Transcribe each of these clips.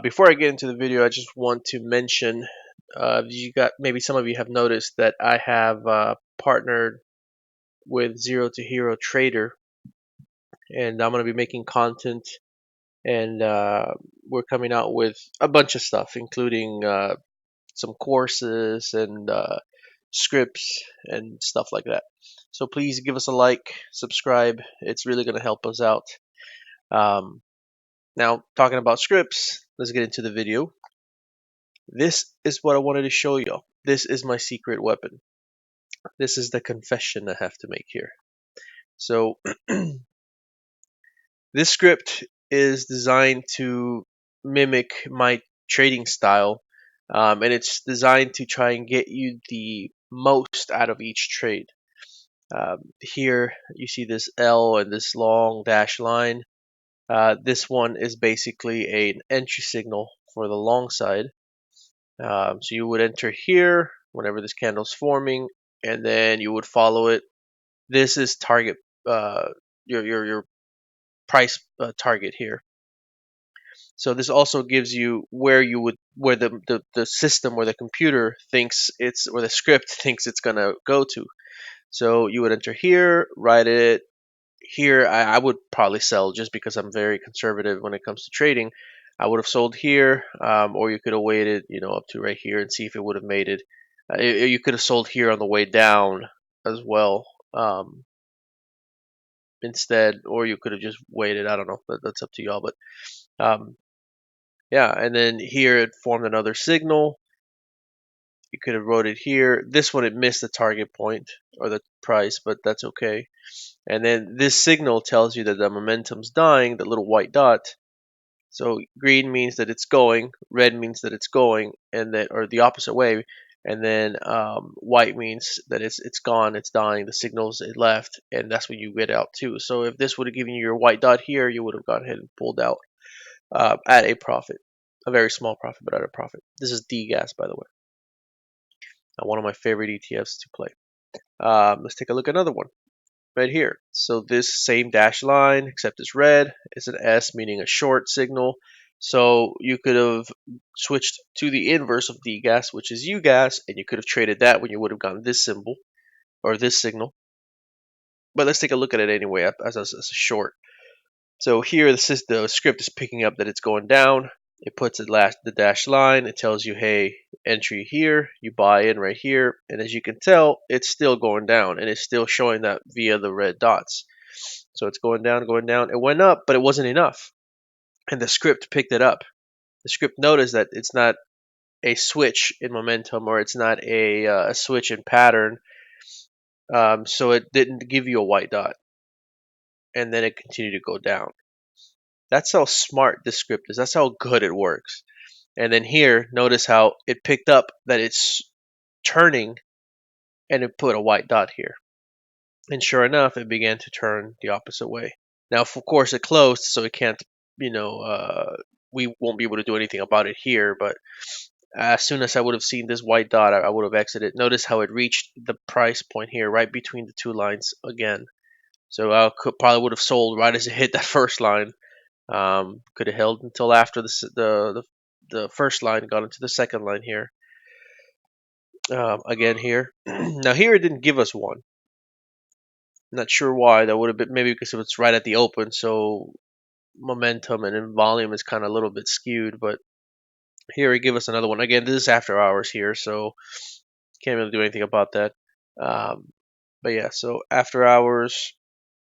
Before I get into the video, I just want to mention maybe some of you have noticed that I have partnered with Zero to Hero Trader, and I'm going to be making content, and we're coming out with a bunch of stuff, including some courses and scripts and stuff like that. So please give us a like, subscribe. It's really going to help us out. Um, Now, talking about scripts, let's get into the video. This is what I wanted to show you. This is my secret weapon. This is the confession I have to make here. So, this script is designed to mimic my trading style, and it's designed to try and get you the most out of each trade. Here, you see this L and this long dash line. This one is basically an entry signal for the long side. So you would enter here whenever this candle is forming, and then you would follow it. This is target, your price target here. So this also gives you where the system, where the computer thinks it's, where the script thinks it's gonna go to. So you would enter here, write it here. I would probably sell, just because I'm very conservative when it comes to trading. I would have sold here, or you could have waited, up to right here and see if it would have made it. You could have sold here on the way down as well, instead, or you could have just waited. I don't know. That's up to y'all. But yeah, and then here it formed another signal. You could have wrote it here. This one, it missed the target point or the price, but that's okay. And then this signal tells you that the momentum's dying, the little white dot. So green means that it's going, red means that it's going, and then, or the opposite way, and then white means that it's gone, it's dying, the signal's it left, and that's when you get out too. So if this would have given you your white dot here, you would have gone ahead and pulled out at a profit, a very small profit, but at a profit. This is DGAS, by the way, one of my favorite ETFs to play. Let's take a look at another one right here. So this same dash line, except it's red, is an S, meaning a short signal. So you could have switched to the inverse of DGAS, which is UGAS, and you could have traded that when you would have gotten this symbol or this signal. But let's take a look at it anyway as a short. So here the script is picking up that it's going down. It puts the dash line. It tells you, hey, entry here. You buy in right here. And as you can tell, it's still going down, and it's still showing that via the red dots. So it's going down, going down. It went up, but it wasn't enough. And the script picked it up. The script noticed that it's not a switch in momentum, or it's not a switch in pattern. So it didn't give you a white dot. And then it continued to go down. That's how smart this script is. That's how good it works. And then here, notice how it picked up that it's turning, and it put a white dot here. And sure enough, it began to turn the opposite way. Now, of course, it closed, so it can't, we won't be able to do anything about it here. But as soon as I would have seen this white dot, I would have exited. Notice how it reached the price point here, right between the two lines again. So I probably would have sold right as it hit that first line. Could have held until after the first line, got into the second line here. Again here. Now here it didn't give us one. Not sure why. That would have been maybe because it was right at the open, so momentum and in volume is kind of a little bit skewed. But here it gave us another one. Again, this is after hours here, so can't really do anything about that. But yeah, so after hours,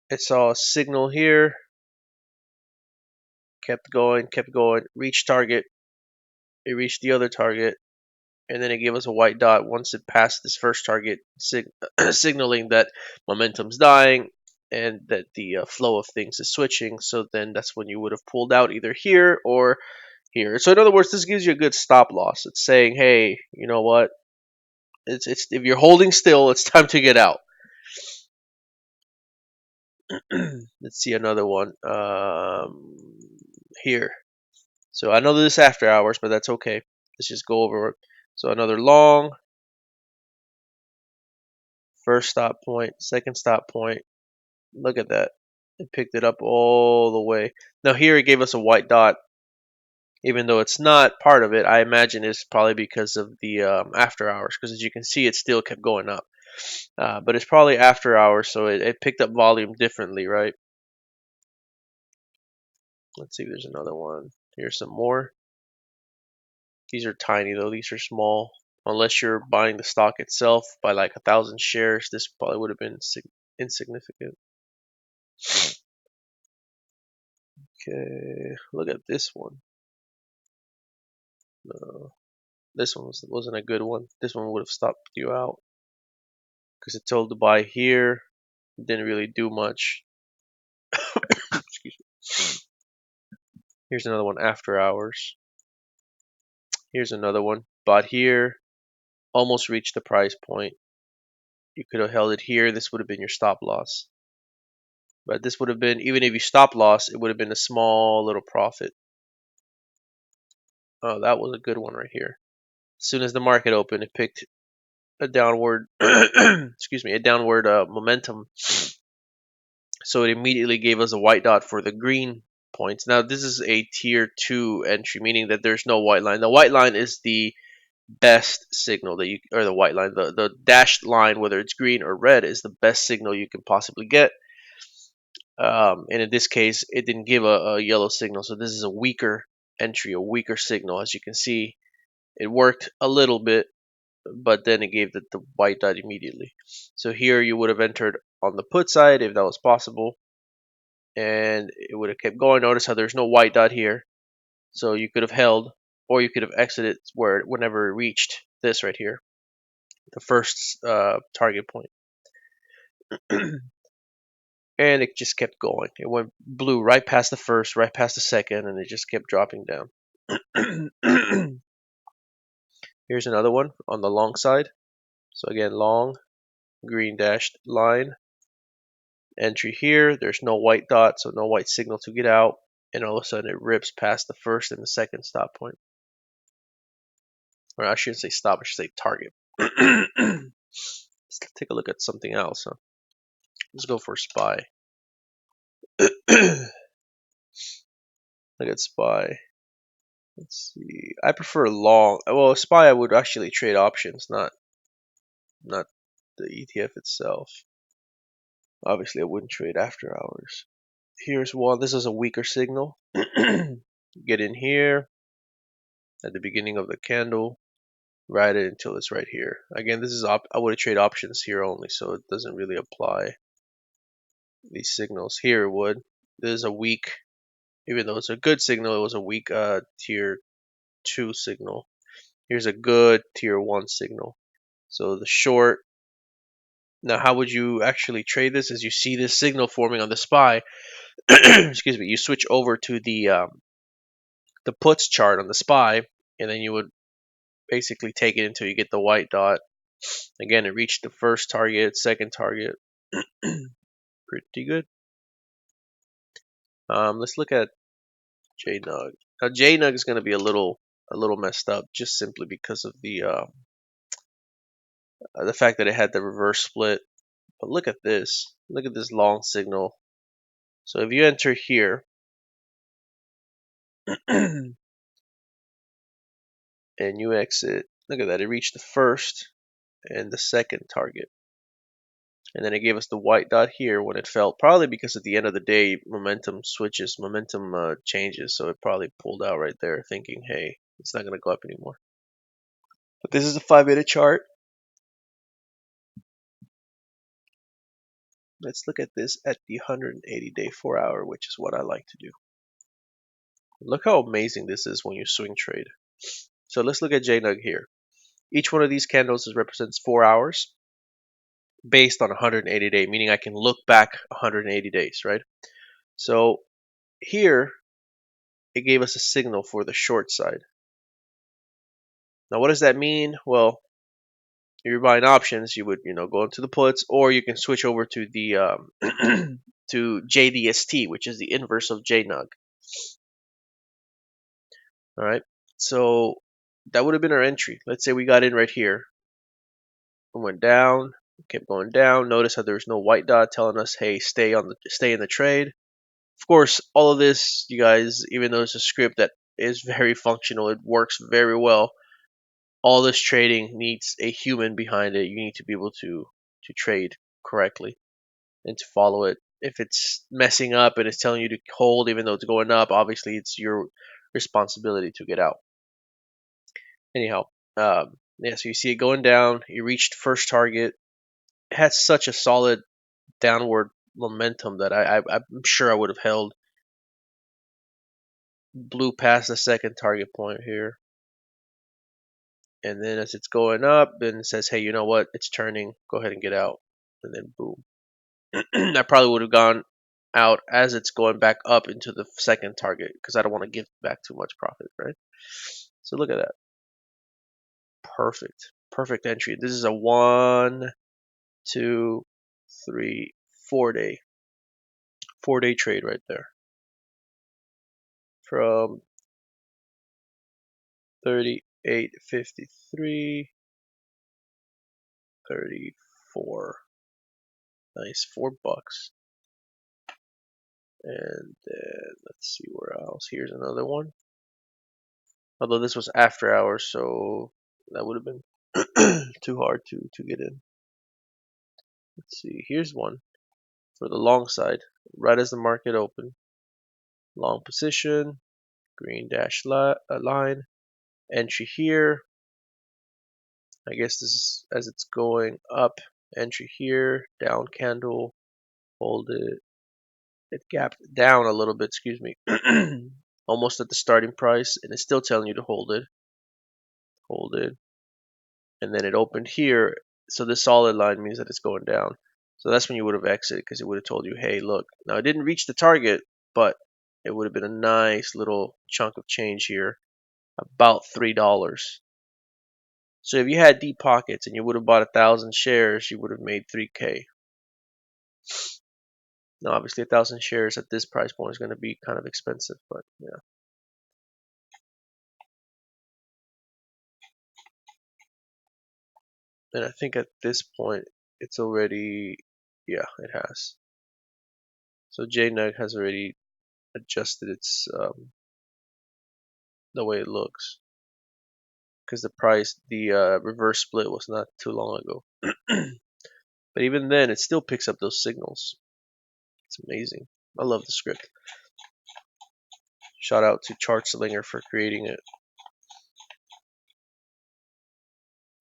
it saw a signal here. Kept going, reached target. It reached the other target, and then it gave us a white dot once it passed this first target, signaling that momentum's dying and that the flow of things is switching. So then that's when you would have pulled out either here or here. So in other words, this gives you a good stop loss. It's saying, hey, you know what? It's if you're holding still, it's time to get out. Let's see another one here. So I know this is after hours, but that's okay. Let's just go over it. So another long, first stop point, second stop point. Look at that. It picked it up all the way. Now here it gave us a white dot. Even though it's not part of it, I imagine it's probably because of the after hours, because as you can see, it still kept going up. But it's probably after hours, so it picked up volume differently, right? Let's see if there's another one. Here's some more. These are tiny though, these are small. Unless you're buying the stock itself by like 1,000 shares, this probably would have been insignificant. Okay, look at this one. No, this one wasn't a good one. This one would have stopped you out because it told to buy here. It didn't really do much. Excuse me. Here's another one after hours. Here's another one. Bought here, almost reached the price point. You could have held it here. This would have been your stop loss. But this would have been, even if you stop loss, it would have been a small little profit. Oh, that was a good one right here. As soon as the market opened, it picked a downward, excuse me, a downward momentum. So it immediately gave us a white dot for the green points. Now this is a tier 2 entry, meaning that there's no white line. The white line is the best signal that you, or the white line, the dashed line, whether it's green or red, is the best signal you can possibly get. And in this case, it didn't give a yellow signal, so this is a weaker entry, a weaker signal. As you can see, it worked a little bit, but then it gave the white dot immediately. So here you would have entered on the put side if that was possible, and it would have kept going. Notice how there's no white dot here, so you could have held, or you could have exited whenever it reached this right here, the first target point. And it just kept going. It went blew right past the first, right past the second, and it just kept dropping down. Here's another one on the long side. So again, long, green dashed line. Entry here. There's no white dot, so no white signal to get out. And all of a sudden it rips past the first and the second stop point. Or I shouldn't say stop, I should say target. Let's take a look at something else. Huh? Let's go for SPY. Look at SPY. Let's see. I prefer long. Well, SPY I would actually trade options, not the ETF itself. Obviously, I wouldn't trade after hours. Here's one. This is a weaker signal. Get in here at the beginning of the candle. Ride it until it's right here. Again, this is I would trade options here only, so it doesn't really apply these signals. Here it would. This is a weak, even though it's a good signal, it was a weak tier 2 signal. Here's a good tier 1 signal. So the short. Now, how would you actually trade this? As you see this signal forming on the SPY, excuse me, you switch over to the puts chart on the SPY, and then you would basically take it until you get the white dot. Again, it reached the first target, second target. Pretty good. Let's look at JNUG. Now JNUG is going to be a little messed up, just simply because of the fact that it had the reverse split. But look at this. Look at this long signal. So if you enter here and you exit, look at that. It reached the first and the second target. And then it gave us the white dot here when it fell, probably because at the end of the day, momentum changes. So it probably pulled out right there thinking, hey, it's not going to go up anymore. But this is a 5-minute chart. Let's look at this at the 180-day 4-hour, which is what I like to do. Look how amazing this is when you swing trade. So let's look at JNUG here. Each one of these candles represents 4 hours based on 180-day, meaning I can look back 180 days, right? So here, it gave us a signal for the short side. Now, what does that mean? Well, if you're buying options, you would, go into the puts, or you can switch over to the to JDST, which is the inverse of JNUG. All right, so that would have been our entry. Let's say we got in right here. We went down, kept going down. Notice how there's no white dot telling us, hey, stay in the trade. Of course, all of this, you guys, even though it's a script that is very functional. It works very well. All this trading needs a human behind it. You need to be able to trade correctly and to follow it. If it's messing up and it's telling you to hold even though it's going up, obviously it's your responsibility to get out. Anyhow, yeah, so you see it going down. You reached first target. It had such a solid downward momentum that I'm sure I would have held. Blew past the second target point here. And then as it's going up, then it says, hey, you know what? It's turning. Go ahead and get out. And then boom. I probably would have gone out as it's going back up into the second target because I don't want to give back too much profit, right? So look at that. Perfect. Perfect entry. This is a 1, 2, 3, 4 day. 4 day trade right there. From 38.53, 34. Nice, $4. And then let's see where else. Here's another one. Although this was after hours, so that would have been too hard to get in. Let's see. Here's one for the long side. Right as the market opened. Long position. Green dash line. Entry here. I guess this is as it's going up. Entry here. Down candle. Hold it. It gapped down a little bit, excuse me. Almost at the starting price, and it's still telling you to hold it. Hold it. And then it opened here. So this solid line means that it's going down. So that's when you would have exited because it would have told you, hey, look. Now it didn't reach the target, but it would have been a nice little chunk of change here, about $3. So if you had deep pockets and you would have bought 1,000 shares, you would have made 3K. Now obviously 1,000 shares at this price point is going to be kind of expensive, but yeah. And I think at this point it's already, yeah, it has. So JNUG has already adjusted its the way it looks because the reverse split was not too long ago. But even then, it still picks up those signals. It's amazing. I love the script. Shout out to ChartSlinger for creating it.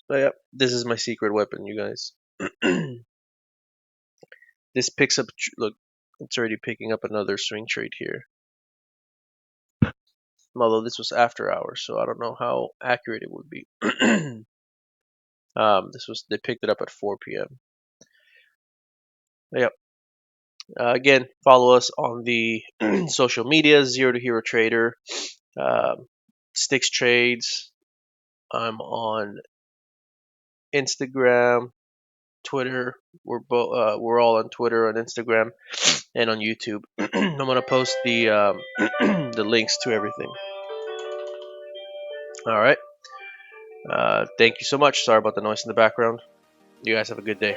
But yeah, this is my secret weapon, you guys. This picks up. Look, it's already picking up another swing trade here. Although this was after hours, so I don't know how accurate it would be. They picked it up at 4 p.m. Yep. Again, follow us on the social media, Zero to Hero Trader, Sticks Trades. I'm on Instagram, Twitter. We're all on Twitter, on Instagram, and on YouTube. I'm gonna post the the links to everything. All right. Thank you so much. Sorry about the noise in the background. You guys have a good day.